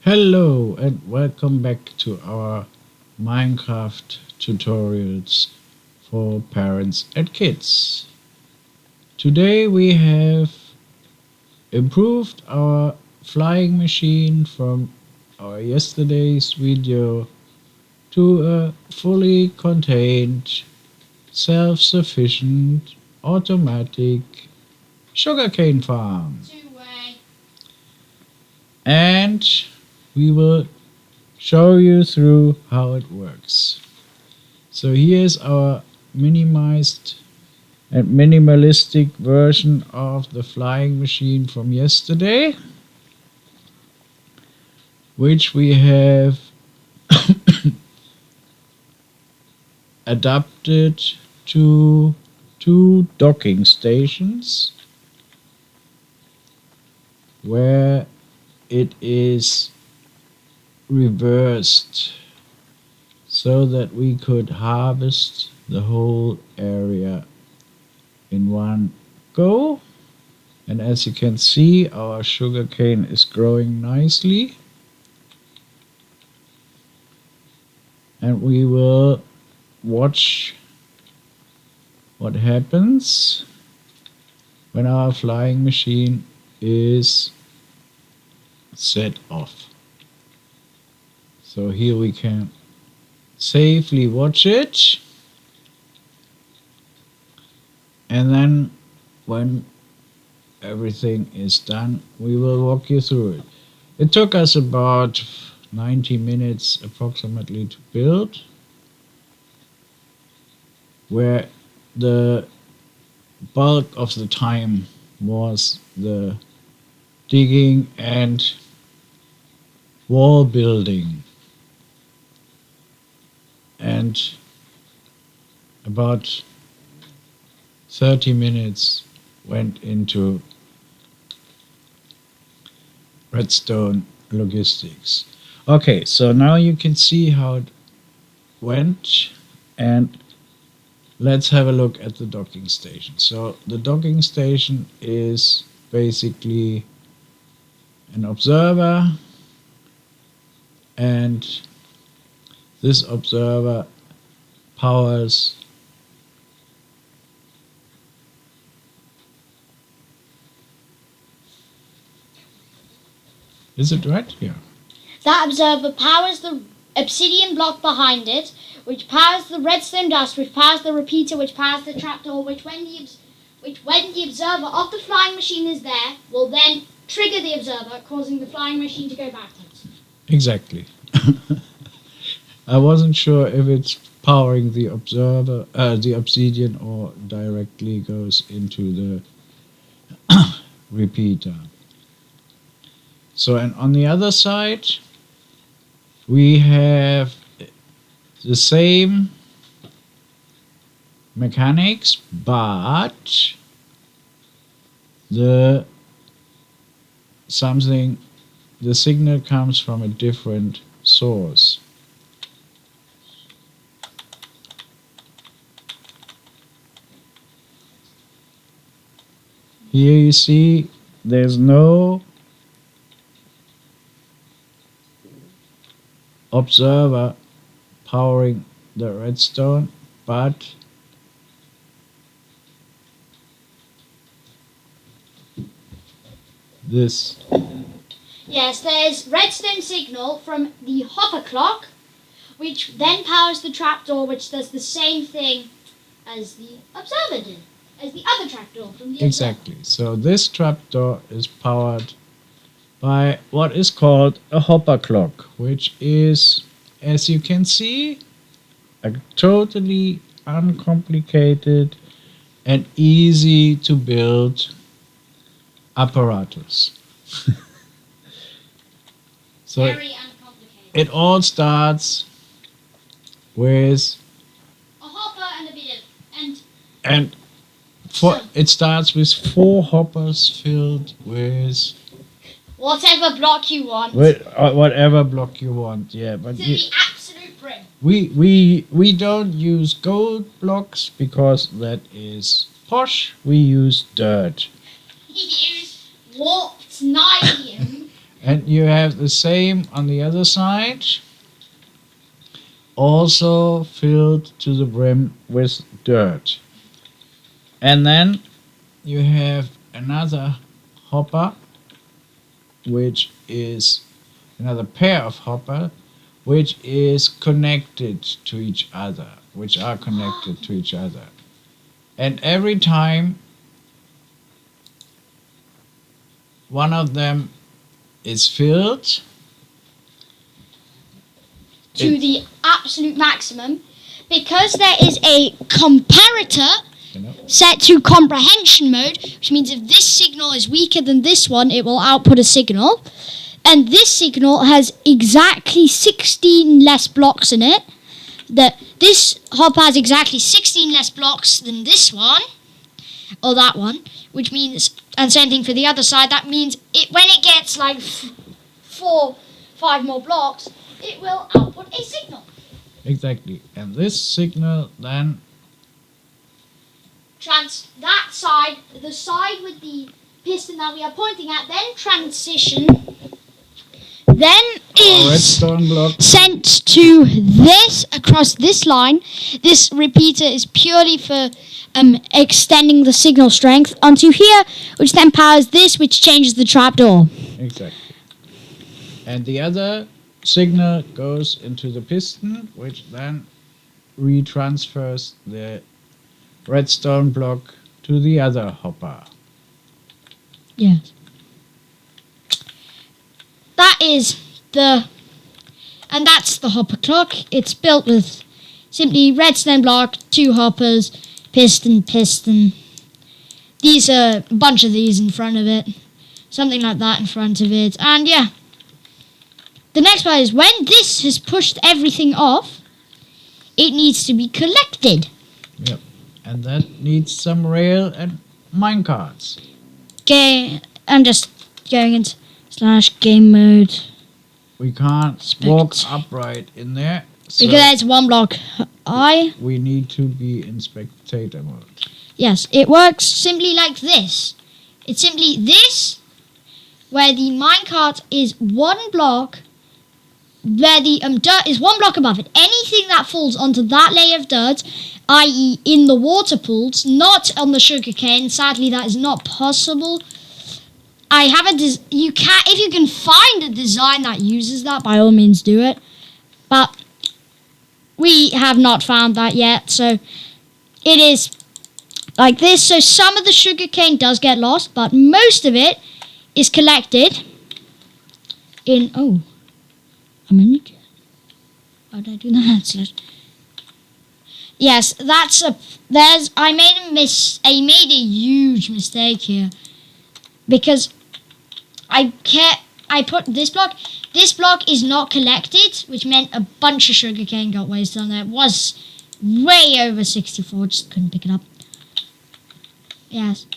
Hello and welcome back to our Minecraft tutorials for parents and kids. Today we have improved our flying machine from our yesterday's video to a fully contained, self-sufficient, automatic sugarcane farm. Two-way. And we will show you through how it works. So here's our minimized and minimalistic version of the flying machine from yesterday, which we have adapted to two docking stations where it is reversed so that we could harvest the whole area in one go. And as you can see, our sugarcane is growing nicely, and we will watch what happens when our flying machine is set off. So here we can safely watch it, and then when everything is done, we will walk you through it. It took us about 90 minutes approximately to build, where the bulk of the time was the digging and wall building, and about 30 minutes went into redstone logistics. Okay, so now you can see how it went, and let's have a look at the docking station. So the docking station is basically an observer, and this observer powers Is it right? Yeah. That observer powers the obsidian block behind it, which powers the redstone dust, which powers the repeater, which powers the trapdoor, which when the observer of the flying machine is there, will then trigger the observer, causing the flying machine to go backwards. Exactly. I wasn't sure if it's powering the observer, the obsidian, or directly goes into the repeater. So, and on the other side, we have the same mechanics, but the signal comes from a different source. Here you see there's no observer powering the redstone, but this. Yes, there's redstone signal from the hopper clock, which then powers the trapdoor, which does the same thing as the observer did, as the other trapdoor from the Exactly. So this trapdoor is powered by what is called a hopper clock, which is, as you can see, a totally uncomplicated and easy to build apparatus. So Very uncomplicated. it all starts with A hopper and a bit of, and it starts with 4 hoppers filled with whatever block you want. whatever block you want. Yeah, but To the absolute brim. we don't use gold blocks because that is posh. We use dirt. He used warped nylon. And you have the same on the other side, also filled to the brim with dirt. And then you have another hopper, which is another pair of hopper, which is connected to each other, which are connected to each other. And every time one of them is filled To the absolute maximum, because there is a comparator you know, set to comprehension mode, which means if this signal is weaker than this one, it will output a signal. And this signal has exactly 16 less blocks in it. This hopper has exactly 16 less blocks than this one, or that one, which means, and same thing for the other side, that means when it gets like 5 more blocks, it will output a signal. exactly. And this signal then That side, the side with the piston that we are pointing at, then transition, then is redstone block sent to this, across this line. This repeater is purely for extending the signal strength onto here, which then powers this, which changes the trapdoor. exactly. And the other signal goes into the piston, which then retransfers the redstone block to the other hopper. Yes. That's the hopper clock. It's built with simply redstone block, 2 hoppers, piston. These are a bunch of these in front of it. Something like that in front of it. And yeah. The next part is when this has pushed everything off, it needs to be collected. Yep. And that needs some rail and minecarts. Okay, I'm just going into /game mode. We can't walk upright in there. So Because it's 1 block high. we need to be in spectator mode. Yes, it works simply like this. It's simply this, where the minecart is 1 block, where the dirt is 1 block above it. Anything that falls onto that layer of dirt, i.e. in the water pools, not on the sugarcane, sadly that is not possible. I have if you can find a design that uses that, by all means do it. But we have not found that yet, so it is like this. So some of the sugarcane does get lost, but most of it is collected in... Oh, a minute. How did I do that? Yes, I made a huge mistake here, because I put this block. This block is not collected, which meant a bunch of sugarcane got wasted on there. It was way over 64, just couldn't pick it up. Yes.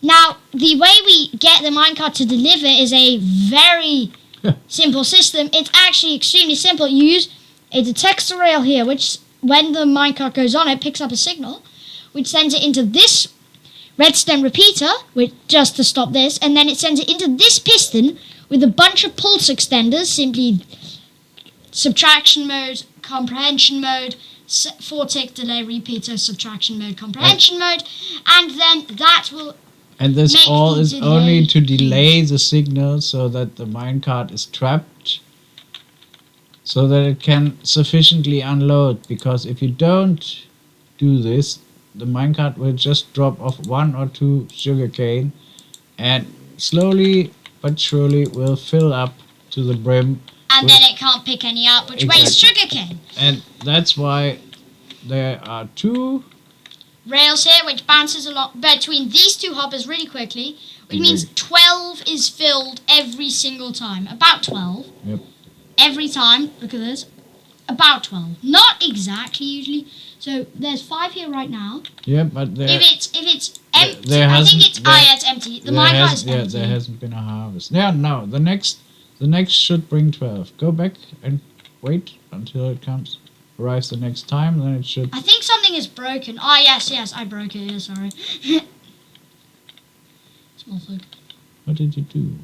Now, the way we get the minecart to deliver is a very simple system. It's actually extremely simple. You use a detector rail here, which when the minecart goes on, it picks up a signal, which sends it into this redstone repeater, just to stop this, and then it sends it into this piston with a bunch of pulse extenders, simply subtraction mode, comprehension mode, 4-tick delay repeater, subtraction mode, comprehension mode, and then that will... And this make all the is delay. only to delay the signal so that the minecart is trapped, so that it can sufficiently unload. Because if you don't do this, the minecart will just drop off 1 or 2 sugarcane and slowly but surely will fill up to the brim. And then it can't pick any up, which wastes sugarcane. And that's why there are 2 rails here, which bounces along between these 2 hoppers really quickly, which means 12 is filled every single time. About 12. Yep. Every time. Look at this. About 12. Not exactly usually. So there's 5 here right now. Yeah, but if it's empty, I think it's empty. The minecart is empty. There hasn't been a harvest. Yeah, no. The next should bring 12. Go back and wait until it arrives the next time. Then it should. I think something is broken. Oh yes, I broke it. Yeah, sorry. Small thing. What did you do?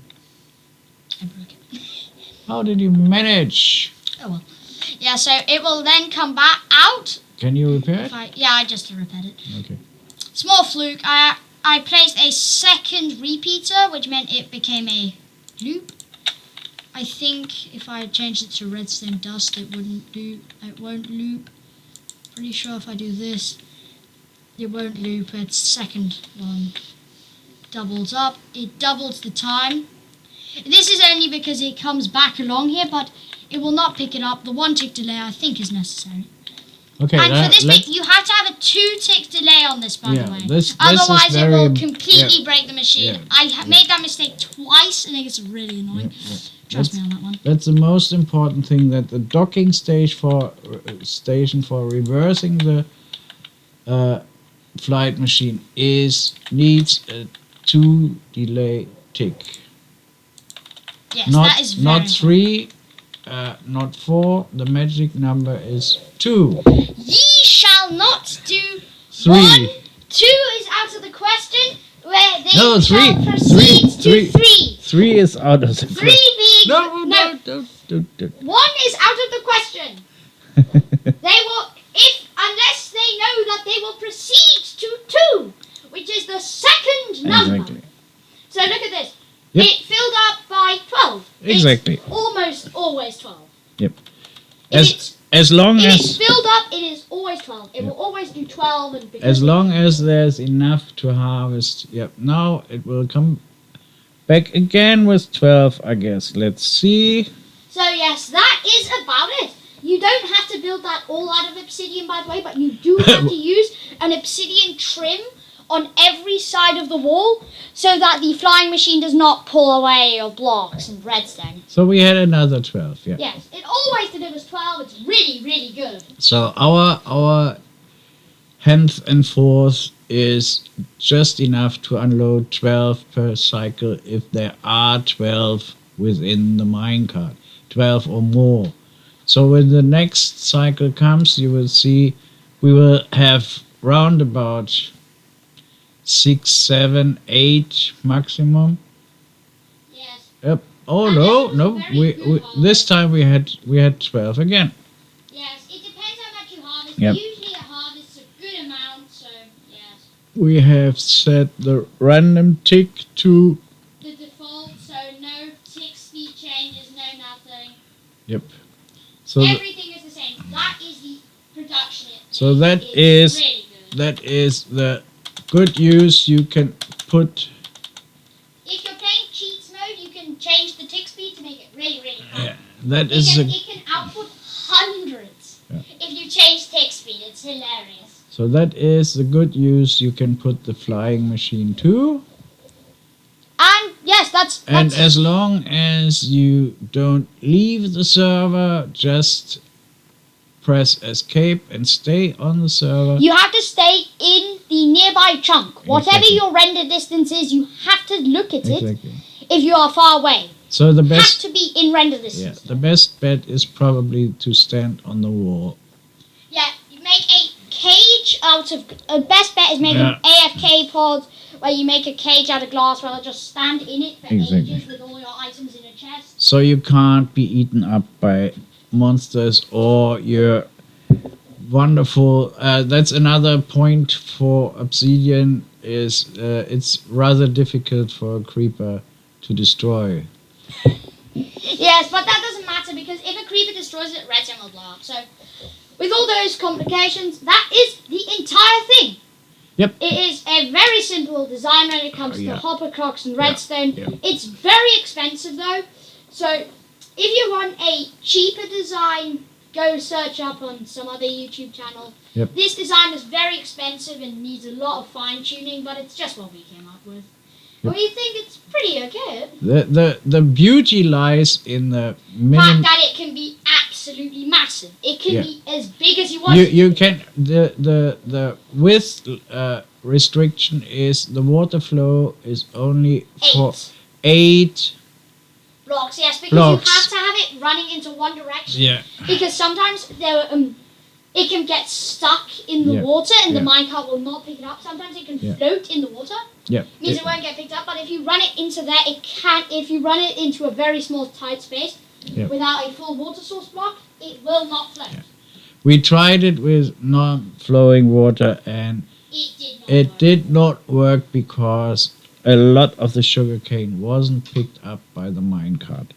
I broke it. How did you manage? Oh well. Yeah, so it will then come back out. Can you repair it? I just repaired it. Okay. Small fluke. I placed a second repeater, which meant it became a loop. I think if I changed it to redstone dust, it wouldn't do. It won't loop. Pretty sure if I do this, it won't loop. Its second one doubles up. It doubles the time. This is only because it comes back along here, but it will not pick it up. The 1 tick delay I think is necessary. Okay. And for this bit, you have to have a 2 tick delay on this, by the way. This Otherwise, is it very, will completely break the machine. Yeah. I made that mistake twice, and it's really annoying. Trust me on that one. That's the most important thing, that the docking station for reversing the flight machine needs a 2 delay tick. Yes, Not that is very not important. 3, not 4. The magic number is 2. Ye shall not do 3. 1. 2 is out of the question. Where they No, 3. shall proceed to 3. 3 is out of the 3 question. being No. 1 is out of the question. They will, unless they know that they will proceed to 2, which is the second number. Exactly. So look at this. Yep. It filled up by 12. Exactly. It's almost always 12. Yep. If As long it's as filled up, it is always 12. It will always do 12. And because as long as there's enough to harvest. Yep. Now it will come back again with 12, I guess. Let's see. So yes, that is about it. You don't have to build that all out of obsidian, by the way, but you do have to use an obsidian trim on every side of the wall so that the flying machine does not pull away your blocks and redstone. So we had another 12. Yeah. Yes, it always delivers 12. It's really, really good. So our 10th and 4th is just enough to unload 12 per cycle if there are 12 within the minecart, 12 or more. So when the next cycle comes, you will see we will have round about 6, 7, 8 maximum. Yes. Yep. Oh And no, this was no. very We good this time we had 12 again. Yes, it depends how much you harvest. Yep. Usually it harvests a good amount, so yes. We have set the random tick to The default, so no tick speed changes, no nothing. yep. So Everything is the same. That is the production. So that It's is really good. that is the good use. You can put If you're playing cheats mode, you can change the tick speed to make it really, really fast. yeah, that is It a, can output hundreds Yeah. if you change tick speed. It's hilarious. so that is the good use. You can put the flying machine to, And yes, that's and as long as you don't leave the server, just press escape and stay on the server. you have to stay in the nearby chunk. Whatever Exactly. your render distance is, you have to look at it Exactly. if you are far away. So the Have best to be in render yeah, distance. the best bet is probably to stand on the wall. Yeah, you make a cage out of. Best bet is make an AFK pod where you make a cage out of glass where they'll just stand in it for Exactly. ages with all your items in a chest. So you can't be eaten up by monsters or your wonderful. That's another point for obsidian. Is it's rather difficult for a creeper to destroy. Yes, but that doesn't matter because if a creeper destroys it, redstone will blow up. So, with all those complications, that is the entire thing. Yep. It is a very simple design when it comes Yeah. to hopper clocks and redstone. Yeah. It's very expensive though. So, if you want a cheaper design, go search up on some other YouTube channel. Yep. This design is very expensive and needs a lot of fine tuning, but it's just what we came up with. Yep. We think it's pretty okay. The beauty lies in the Fact that it can be absolutely massive. It can Yeah. be as big as you want. you can the width restriction is the water flow is only for 8 blocks, yes, because blocks. you have to have it running into one direction. Yeah. Because sometimes it can get stuck in the Yeah. water and the Yeah. minecart will not pick it up. Sometimes it can Yeah. float in the water. Yeah. Means it won't get picked up, but if you run it into there, it can. If you run it into a very small, tight space Yeah. without a full water source block, it will not float. Yeah. We tried it with non-flowing water, and It did not it did not work. work because a lot of the sugarcane wasn't picked up by the minecart.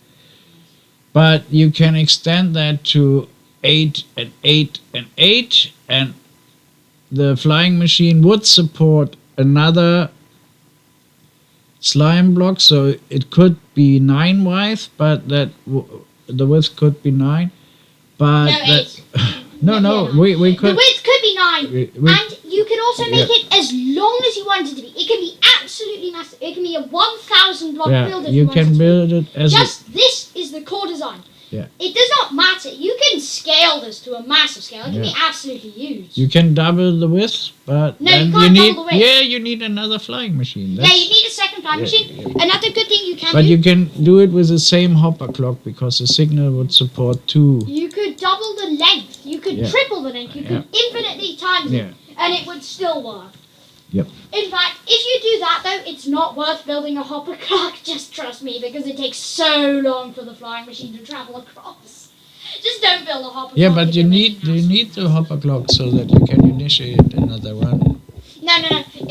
But you can extend that to 8 and 8 and 8, and the flying machine would support another slime block, so it could be 9 wide, but the width could be 9. But No, that, 8. no, Yeah, we The could. width could be 9, we- and you can also make Yeah. it as long as you want it to be. It can be absolutely massive. It can be a 1,000 block Yeah, build if you you want it can to be. build it as Just this is the core design. Yeah. It does not matter. You can scale this to a massive scale. It can be Yeah. absolutely huge. you can double the width, but No, then you can't need double the width. you need another flying machine. Yeah, That's- you need a second flying Yeah, machine. Another good thing you can but do, you can do it with the same hopper clock because the signal would support 2. you could double the length. You could Yeah. triple the length. You could infinitely times Yeah. it, and it would still work. Yep. In fact, if you do that though, it's not worth building a hopper clock. Just trust me, because it takes so long for the flying machine to travel across. Just don't build a hopper Yeah, clock. but if you you're need making houses. the hopper clock so that you can initiate another run. No.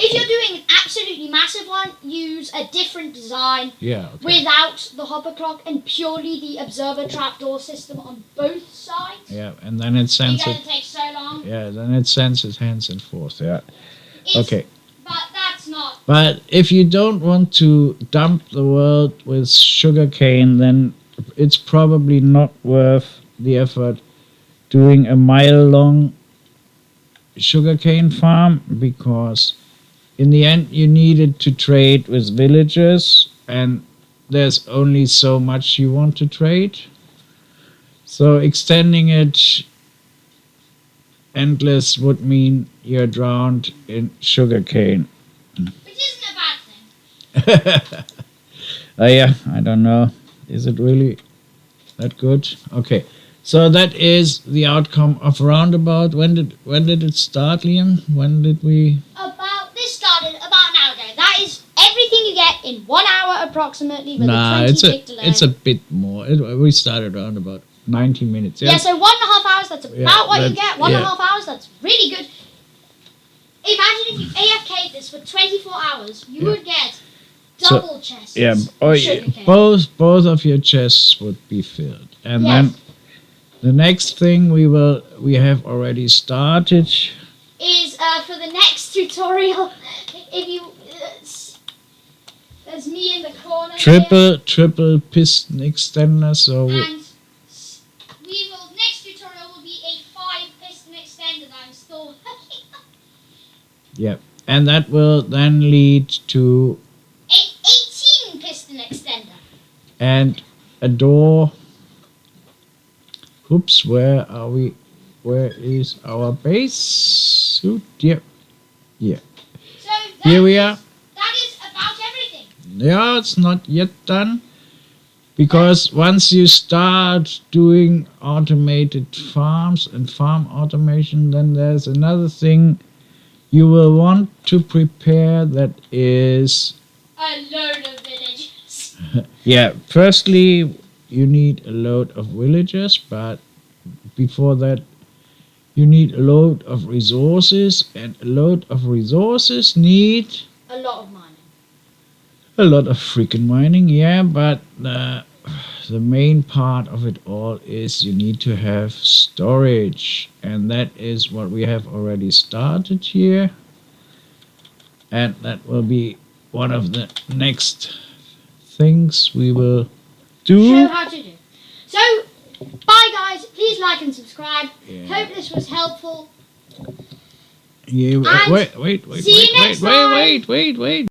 If you're doing an absolutely massive one, use a different design Yeah. Okay. without the hopper clock and purely the observer trapdoor system on both sides. Yeah, and then it sends Because it. it takes so long. Yeah, then it sends it hands and forth. Yeah. It's, Okay. But that's not. But if you don't want to dump the world with sugarcane, then it's probably not worth the effort doing a mile-long sugarcane farm, because in the end you needed to trade with villagers, and there's only so much you want to trade. So extending it endless would mean you're drowned in sugarcane. Which isn't a bad thing. Yeah, I don't know. Is it really that good? Okay, so that is the outcome of Roundabout. When did it start, Liam? When did we? This started about an hour ago. That is everything you get in 1 hour approximately with Nah, a 20 tick delay. it's a bit more. We started around about 90 minutes. Yeah, so 1.5 hours, that's about Yeah, what you that's- get. 1.5 yeah. hours, that's really good. Imagine if you AFK'd this for 24 hours, you Yeah. would get So- double chests. Yeah, of sugarcane. both of your chests would be filled, and Yes. then the next thing we have already started. Is for the next tutorial, if you there's me in the corner Triple piston extender. So here, and next tutorial will be a 5 piston extender that I'm still working on. yeah, and that will then lead to A 18 piston extender. and a door. Oops, where are we? Where is our base? Ooh, yeah, So here we are. that is about everything. Yeah, it's not yet done, because once you start doing automated farms and farm automation, then there's another thing you will want to prepare, that is, A load of villages. yeah, firstly you need a load of villagers, but before that you need a load of resources, and a load of resources need A lot of mining. a lot of freaking mining, yeah, but the main part of it all is you need to have storage, and that is what we have already started here, and that will be one of the next things we will Show do. how to do. So, bye guys. Please like and subscribe. Yeah. Hope this was helpful. Yeah, And wait, see you next time. wait.